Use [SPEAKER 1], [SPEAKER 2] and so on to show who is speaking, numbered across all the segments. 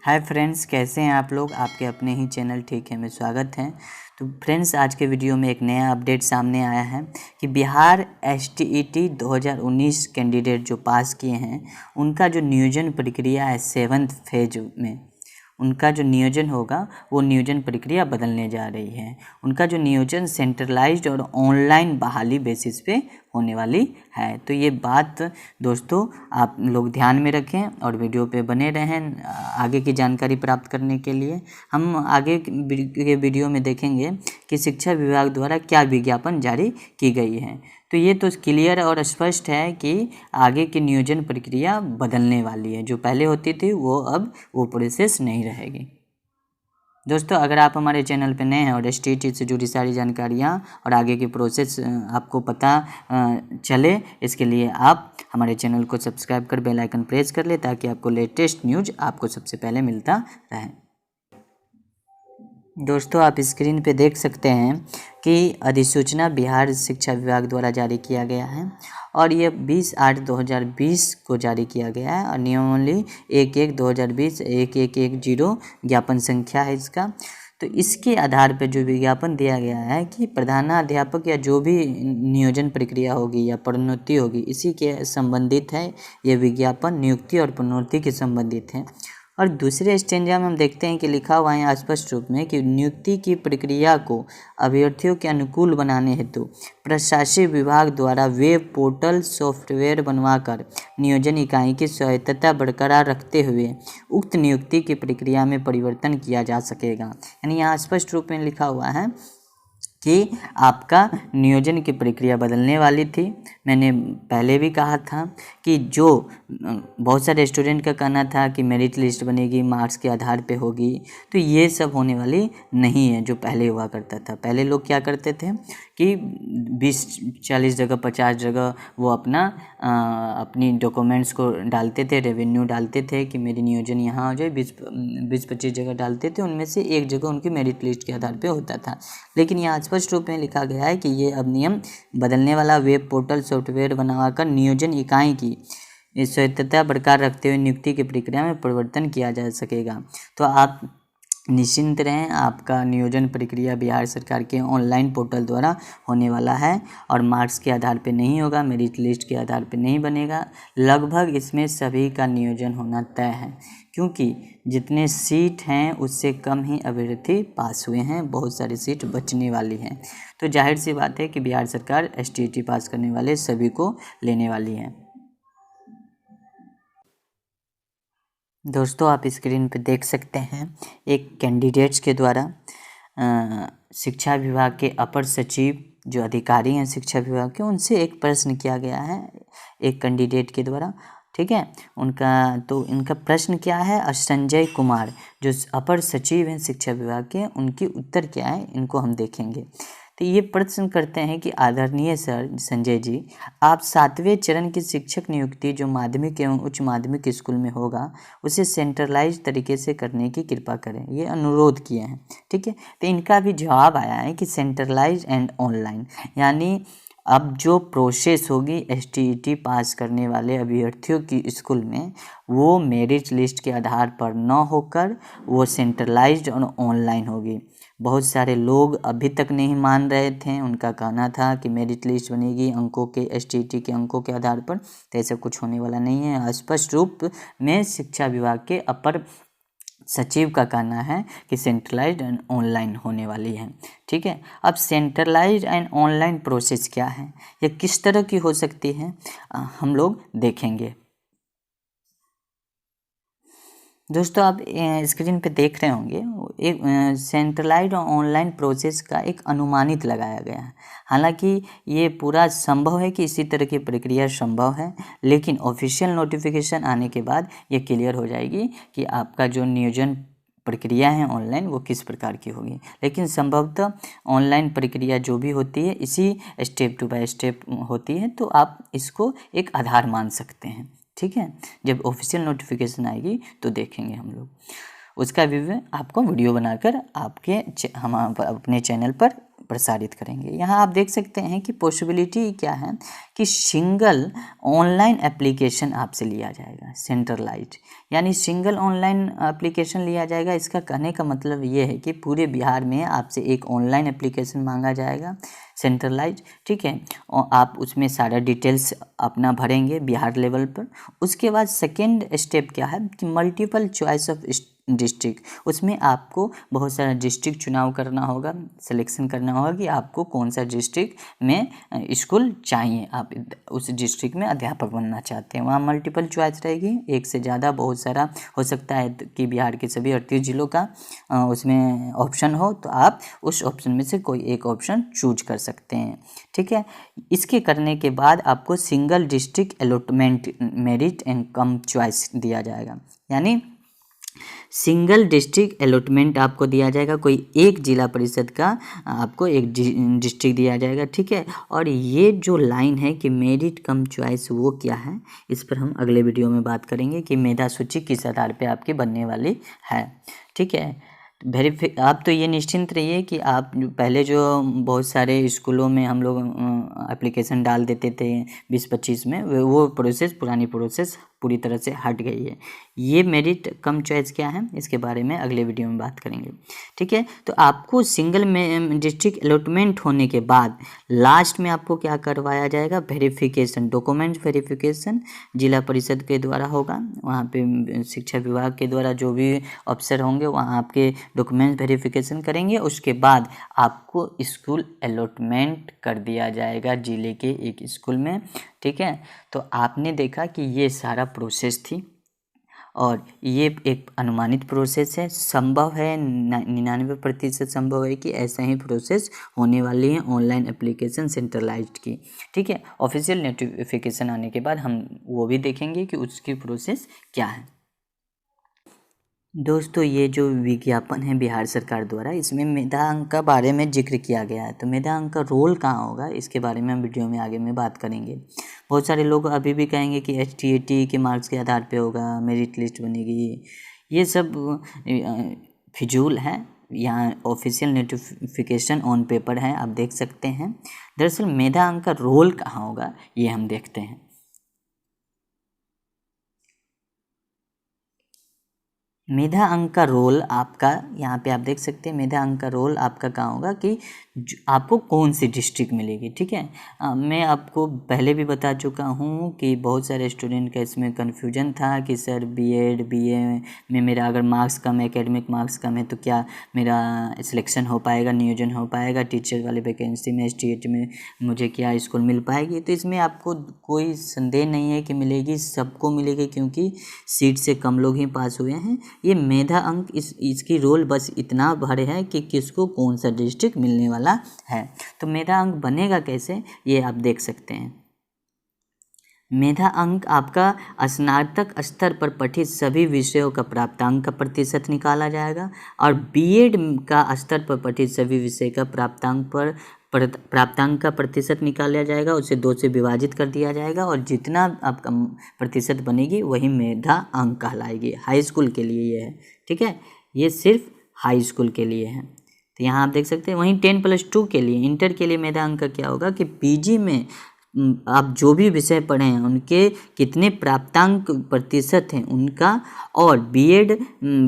[SPEAKER 1] Hi friends, कैसे हैं आप लोग। आपके अपने ही चैनल ठीक है में स्वागत है। तो फ्रेंड्स, आज के वीडियो में एक नया अपडेट सामने आया है कि बिहार STET 2019 कैंडिडेट जो पास किए हैं उनका जो नियोजन प्रक्रिया है 7th फेज में, उनका जो नियोजन होगा वो नियोजन प्रक्रिया बदलने जा रही है। उनका जो नियोजन सेंट्रलाइज्ड और ऑनलाइन बहाली बेसिस पे होने वाली है। तो ये बात दोस्तों आप लोग ध्यान में रखें और वीडियो पे बने रहें आगे की जानकारी प्राप्त करने के लिए। हम आगे के वीडियो में देखेंगे कि शिक्षा विभाग द्वारा क्या विज्ञापन जारी की गई है। तो ये तो क्लियर और स्पष्ट है कि आगे की नियोजन प्रक्रिया बदलने वाली है। जो पहले होती थी वो अब वो प्रोसेस नहीं रहेगी। दोस्तों, अगर आप हमारे चैनल पर नए हैं और STET से जुड़ी सारी जानकारियाँ और आगे की प्रोसेस आपको पता चले, इसके लिए आप हमारे चैनल को सब्सक्राइब कर बेल आइकन प्रेस कर ले ताकि आपको लेटेस्ट न्यूज़ आपको सबसे पहले मिलता रहे। दोस्तों, आप स्क्रीन पे देख सकते हैं कि अधिसूचना बिहार शिक्षा विभाग द्वारा जारी किया गया है और ये 20/8/2020 को जारी किया गया है और नियमावली 11/2020 1110 ज्ञापन संख्या है इसका। तो इसके आधार पर जो विज्ञापन दिया गया है कि प्रधानाध्यापक या जो भी नियोजन प्रक्रिया होगी या प्रोन्नति होगी इसी के संबंधित है। ये विज्ञापन नियुक्ति और प्रोन्नति के संबंधित है। और दूसरे स्टेंजा में हम देखते हैं कि लिखा हुआ है स्पष्ट रूप में कि नियुक्ति की प्रक्रिया को अभ्यर्थियों के अनुकूल बनाने हेतु प्रशासनिक विभाग द्वारा वेब पोर्टल सॉफ्टवेयर बनवाकर नियोजन इकाई की स्वायत्तता बरकरार रखते हुए उक्त नियुक्ति की प्रक्रिया में परिवर्तन किया जा सकेगा। यानी यहाँ स्पष्ट रूप में लिखा हुआ है कि आपका नियोजन की प्रक्रिया बदलने वाली थी। मैंने पहले भी कहा था कि जो बहुत सारे स्टूडेंट का कहना था कि मेरिट लिस्ट बनेगी, मार्क्स के आधार पे होगी, तो ये सब होने वाली नहीं है जो पहले हुआ करता था। पहले लोग क्या करते थे कि 20-40 जगह 50 जगह वो अपनी डॉक्यूमेंट्स को डालते थे, रेवेन्यू डालते थे कि मेरी नियोजन यहाँ हो जाए। 20-25 जगह डालते थे, उनमें से एक जगह उनकी मेरिट लिस्ट के आधार पे होता था। लेकिन यहाँ स्पष्ट रूप में लिखा गया है कि ये अब नियम बदलने वाला वेब पोर्टल सॉफ्टवेयर बनाकर नियोजन इकाई की स्वायत्तता बरकरार रखते हुए नियुक्ति की प्रक्रिया में परिवर्तन किया जा सकेगा। तो आप निश्चिंत रहें, आपका नियोजन प्रक्रिया बिहार सरकार के ऑनलाइन पोर्टल द्वारा होने वाला है और मार्क्स के आधार पे नहीं होगा, मेरिट लिस्ट के आधार पे नहीं बनेगा। लगभग इसमें सभी का नियोजन होना तय है क्योंकि जितने सीट हैं उससे कम ही अभ्यर्थी पास हुए हैं, बहुत सारी सीट बचने वाली हैं। तो जाहिर सी बात है कि बिहार सरकार STET पास करने वाले सभी को लेने वाली है। दोस्तों, आप स्क्रीन पे देख सकते हैं एक कैंडिडेट्स के द्वारा शिक्षा विभाग के अपर सचिव जो अधिकारी हैं शिक्षा विभाग के, उनसे एक प्रश्न किया गया है एक कैंडिडेट के द्वारा। ठीक है, इनका प्रश्न क्या है, संजय कुमार जो अपर सचिव हैं शिक्षा विभाग के, उनकी उत्तर क्या है इनको हम देखेंगे। तो ये प्रश्न करते हैं कि आदरणीय सर संजय जी, आप 7वें चरण की शिक्षक नियुक्ति जो माध्यमिक एवं उच्च माध्यमिक स्कूल में होगा उसे सेंट्रलाइज तरीके से करने की कृपा करें, ये अनुरोध किए हैं। ठीक है, तो इनका भी जवाब आया है कि सेंट्रलाइज एंड ऑनलाइन, यानी अब जो प्रोसेस होगी STET पास करने वाले अभ्यर्थियों की स्कूल में वो मेरिट लिस्ट के आधार पर न होकर वो सेंट्रलाइज्ड और ऑनलाइन होगी। बहुत सारे लोग अभी तक नहीं मान रहे थे, उनका कहना था कि मेरिट लिस्ट बनेगी अंकों के STET के अंकों के आधार पर, तो ऐसा कुछ होने वाला नहीं है। स्पष्ट रूप में शिक्षा विभाग के अपर सचिव का कहना है कि सेंट्रलाइज्ड एंड ऑनलाइन होने वाली है। ठीक है, अब सेंट्रलाइज्ड एंड ऑनलाइन प्रोसेस क्या है, ये किस तरह की हो सकती है, हम लोग देखेंगे। दोस्तों, आप स्क्रीन पे देख रहे होंगे एक सेंट्रलाइज्ड और ऑनलाइन प्रोसेस का एक अनुमानित लगाया गया है। हालांकि ये पूरा संभव है कि इसी तरह की प्रक्रिया संभव है, लेकिन ऑफिशियल नोटिफिकेशन आने के बाद ये क्लियर हो जाएगी कि आपका जो नियोजन प्रक्रिया है ऑनलाइन वो किस प्रकार की होगी। लेकिन संभवतः ऑनलाइन प्रक्रिया जो भी होती है इसी स्टेप बाय स्टेप होती है, तो आप इसको एक आधार मान सकते हैं। ठीक है, जब ऑफिशियल नोटिफिकेशन आएगी तो देखेंगे हम लोग उसका विवरण, आपको वीडियो बनाकर हम अपने चैनल पर प्रसारित करेंगे। यहाँ आप देख सकते हैं कि पॉसिबिलिटी क्या है कि सिंगल ऑनलाइन एप्लीकेशन आपसे लिया जाएगा, सेंट्रलाइज्ड, यानी सिंगल ऑनलाइन एप्लीकेशन लिया जाएगा। इसका कहने का मतलब ये है कि पूरे बिहार में आपसे एक ऑनलाइन एप्लीकेशन मांगा जाएगा, सेंट्रलाइज, ठीक है, और आप उसमें सारा डिटेल्स अपना भरेंगे बिहार लेवल पर। उसके बाद सेकेंड स्टेप क्या है कि मल्टीपल चॉइस ऑफ डिस्ट्रिक्ट, उसमें आपको बहुत सारा डिस्ट्रिक्ट चुनाव करना होगा, सिलेक्शन करना होगा कि आपको कौन सा डिस्ट्रिक्ट में स्कूल चाहिए, आप उस डिस्ट्रिक्ट में अध्यापक बनना चाहते हैं। वहाँ मल्टीपल चॉइस रहेगी, एक से ज़्यादा बहुत सारा हो सकता है कि बिहार के सभी 38 जिलों का उसमें ऑप्शन हो, तो आप उस ऑप्शन में से कोई एक ऑप्शन चूज कर सकते हैं, ठीक है। इसके करने के बाद आपको single district allotment merit and come choice दिया जाएगा, यानी सिंगल डिस्ट्रिक्ट अलॉटमेंट आपको दिया जाएगा, कोई एक जिला परिषद का आपको एक डिस्ट्रिक्ट दिया जाएगा, ठीक है। और ये जो लाइन है कि मेरिट कम चॉइस, वो क्या है, इस पर हम अगले वीडियो में बात करेंगे कि मेधा सूची किस आधार पे आपकी बनने वाली है, ठीक है। आप तो ये निश्चिंत रहिए कि आप पहले जो बहुत सारे स्कूलों में हम लोग एप्लीकेशन डाल देते थे 20-25 में, वो प्रोसेस, पुरानी प्रोसेस पूरी तरह से हट गई है। ये मेरिट कम चॉइस क्या है, इसके बारे में अगले वीडियो में बात करेंगे, ठीक है। तो आपको सिंगल में डिस्ट्रिक्ट अलॉटमेंट होने के बाद लास्ट में आपको क्या करवाया जाएगा, वेरिफिकेशन, डॉक्यूमेंट वेरिफिकेशन जिला परिषद के द्वारा होगा। वहाँ पे शिक्षा विभाग के द्वारा जो भी अफसर होंगे वहाँ आपके डॉक्यूमेंट वेरिफिकेशन करेंगे। उसके बाद आपको स्कूल अलॉटमेंट कर दिया जाएगा जिले के एक स्कूल में, ठीक है। तो आपने देखा कि ये सारा प्रोसेस थी और ये एक अनुमानित प्रोसेस है, संभव है 99% संभव है कि ऐसा ही प्रोसेस होने वाली है ऑनलाइन एप्लीकेशन सेंट्रलाइज्ड की, ठीक है। ऑफिशियल नोटिफिकेशन आने के बाद हम वो भी देखेंगे कि उसकी प्रोसेस क्या है। दोस्तों, ये जो विज्ञापन है बिहार सरकार द्वारा, इसमें मेधा अंक का बारे में जिक्र किया गया है। तो मेधा अंक का रोल कहाँ होगा, इसके बारे में हम वीडियो में आगे में बात करेंगे। बहुत सारे लोग अभी भी कहेंगे कि HTAT के मार्क्स के आधार पे होगा, मेरिट लिस्ट बनेगी, ये सब फिजूल है। यहाँ ऑफिशियल नोटिफिकेशन ऑन पेपर है, आप देख सकते हैं। दरअसल मेधा अंक का रोल कहाँ होगा, ये हम देखते हैं। मेधा अंक का रोल आपका, यहाँ पे आप देख सकते हैं, मेधा अंक का रोल आपका कहाँ होगा कि आपको कौन सी डिस्ट्रिक्ट मिलेगी, ठीक है। मैं आपको पहले भी बता चुका हूँ कि बहुत सारे स्टूडेंट का इसमें कन्फ्यूजन था कि सर BEd BA में मेरा अगर मार्क्स कम है, एकेडमिक मार्क्स कम है, तो क्या मेरा सिलेक्शन हो पाएगा, नियोजन हो पाएगा टीचर वाले वैकेंसी में, HTAT में मुझे क्या स्कूल मिल पाएगी। तो इसमें आपको कोई संदेह नहीं है कि मिलेगी, सबको मिलेगी, क्योंकि सीट से कम लोग ही पास हुए हैं। ये मेधा अंक इसकी रोल बस इतना भर है कि किसको कौन सा डिस्ट्रिक्ट मिलने वाला है। तो मेधा अंक बनेगा कैसे, ये आप देख सकते हैं। मेधा अंक आपका स्नातक स्तर पर पठित सभी विषयों का प्राप्तांक का प्रतिशत निकाला जाएगा और BEd का स्तर पर पठित सभी विषय का प्राप्तांक का प्रतिशत निकाला जाएगा। उसे 2 से विभाजित कर दिया जाएगा और जितना आपका प्रतिशत बनेगी वही मेधा अंक कहलाएगी। हाई स्कूल के लिए ये है, ठीक है, ये सिर्फ हाई स्कूल के लिए है। तो यहाँ आप देख सकते हैं। वहीं 10+2 के लिए, इंटर के लिए मेधा अंक का क्या होगा कि PG में आप जो भी विषय पढ़े हैं उनके कितने प्राप्तांक प्रतिशत हैं उनका, और BEd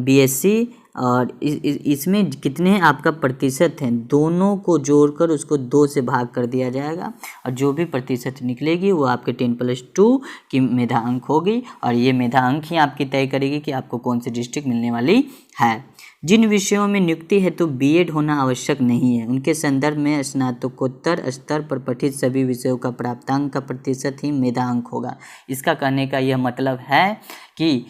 [SPEAKER 1] BSc और इसमें कितने आपका प्रतिशत हैं, दोनों को जोड़कर उसको 2 से भाग कर दिया जाएगा और जो भी प्रतिशत निकलेगी वो आपके 10+2 की मेधा अंक होगी। और ये मेधा अंक ही आपकी तय करेगी कि आपको कौन सी डिस्ट्रिक्ट मिलने वाली है। जिन विषयों में नियुक्ति है तो BEd होना आवश्यक नहीं है, उनके संदर्भ में स्नातकोत्तर स्तर पर पठित सभी विषयों का प्राप्तांक का प्रतिशत ही मेधा अंक होगा। इसका कहने का यह मतलब है कि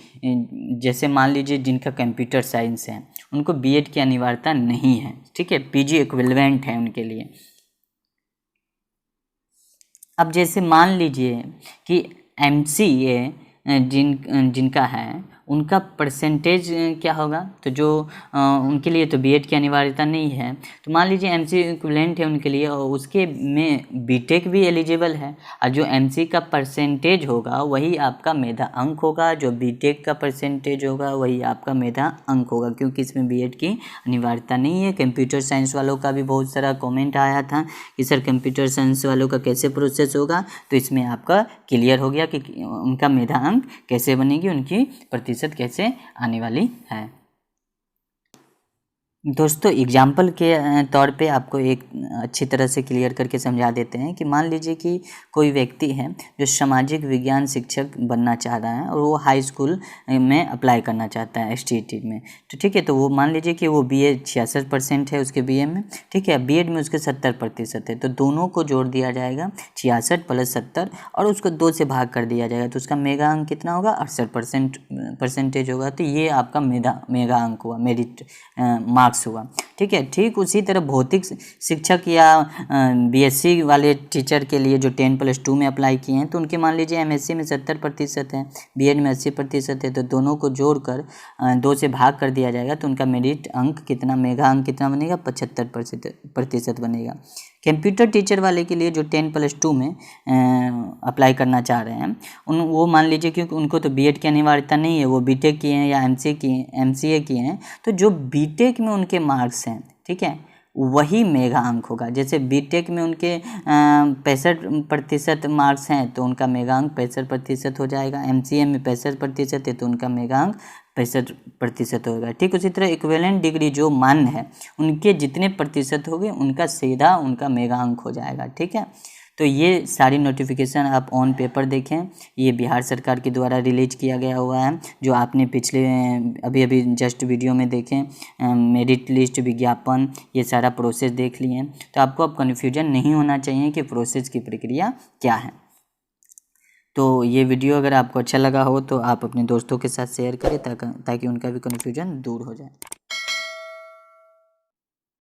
[SPEAKER 1] जैसे मान लीजिए जिनका कंप्यूटर साइंस है उनको BEd की अनिवार्यता नहीं है, ठीक है, PG इक्विवेलेंट है उनके लिए। अब जैसे मान लीजिए कि MCA जिनका है उनका परसेंटेज क्या होगा, तो जो उनके लिए तो बीएड की अनिवार्यता नहीं है, तो मान लीजिए एमसी इक्विवेलेंट है उनके लिए और उसके में बीटेक भी एलिजिबल है, और जो एमसी का परसेंटेज होगा वही आपका मेधा अंक होगा, जो बीटेक का परसेंटेज होगा वही आपका मेधा अंक होगा, क्योंकि इसमें बीएड की अनिवार्यता नहीं है। कंप्यूटर साइंस वालों का भी बहुत सारा कमेंट आया था कि सर कंप्यूटर साइंस वालों का कैसे प्रोसेस होगा, तो इसमें आपका क्लियर हो गया कि उनका मेधा अंक कैसे बनेगी, उनकी प्रतिशत कैसे आने वाली है। दोस्तों एग्जाम्पल के तौर पे आपको एक अच्छी तरह से क्लियर करके समझा देते हैं कि मान लीजिए कि कोई व्यक्ति है जो सामाजिक विज्ञान शिक्षक बनना चाह रहा है और वो हाई स्कूल में अप्लाई करना चाहता है एसटीईटी में, तो ठीक है, तो वो मान लीजिए कि वो बीए 66% है उसके बीए में, ठीक है, बीएड में उसके 70% है, तो दोनों को जोड़ दिया जाएगा 66 + 70 और उसको 2 से भाग कर दिया जाएगा, तो उसका मेगा अंक कितना होगा 68% होगा। तो ये आपका मेगा अंक हुआ, मेरिट मार्क्स हुआ, ठीक है। ठीक उसी तरह भौतिक शिक्षक या बीएससी वाले टीचर के लिए जो 10+2 में अप्लाई किए हैं, तो उनके मान लीजिए एमएससी में 70% है, बीएड में 80% है, तो दोनों को जोड़कर 2 से भाग कर दिया जाएगा, तो उनका मेरिट अंक कितना, मेगा अंक कितना बनेगा 75% बनेगा। कंप्यूटर टीचर वाले के लिए जो 10+2 में अप्लाई करना चाह रहे हैं वो मान लीजिए क्योंकि उनको तो बीएड की अनिवार्यता नहीं है, वो बीटेक किए हैं या एमसीए किए हैं, तो जो बीटेक में उनके मार्क्स हैं, ठीक है, वही मेगा अंक होगा। जैसे बीटेक में उनके 65% मार्क्स हैं तो उनका मेगा अंक 65% हो जाएगा, एमसीए में 65% है तो उनका मेगा अंक 65% होगा। ठीक उसी तरह इक्विवेलेंट डिग्री जो मान्य है उनके जितने प्रतिशत होंगे उनका सीधा उनका मेगा अंक हो जाएगा, ठीक है। तो ये सारी नोटिफिकेशन आप ऑन पेपर देखें, ये बिहार सरकार के द्वारा रिलीज किया गया हुआ है, जो आपने पिछले अभी जस्ट वीडियो में देखें, मेरिट लिस्ट, विज्ञापन, ये सारा प्रोसेस देख लिए, तो आपको अब कन्फ्यूजन नहीं होना चाहिए कि प्रोसेस की प्रक्रिया क्या है। तो ये वीडियो अगर आपको अच्छा लगा हो तो आप अपने दोस्तों के साथ शेयर करें ताकि उनका भी कन्फ्यूजन दूर हो जाए।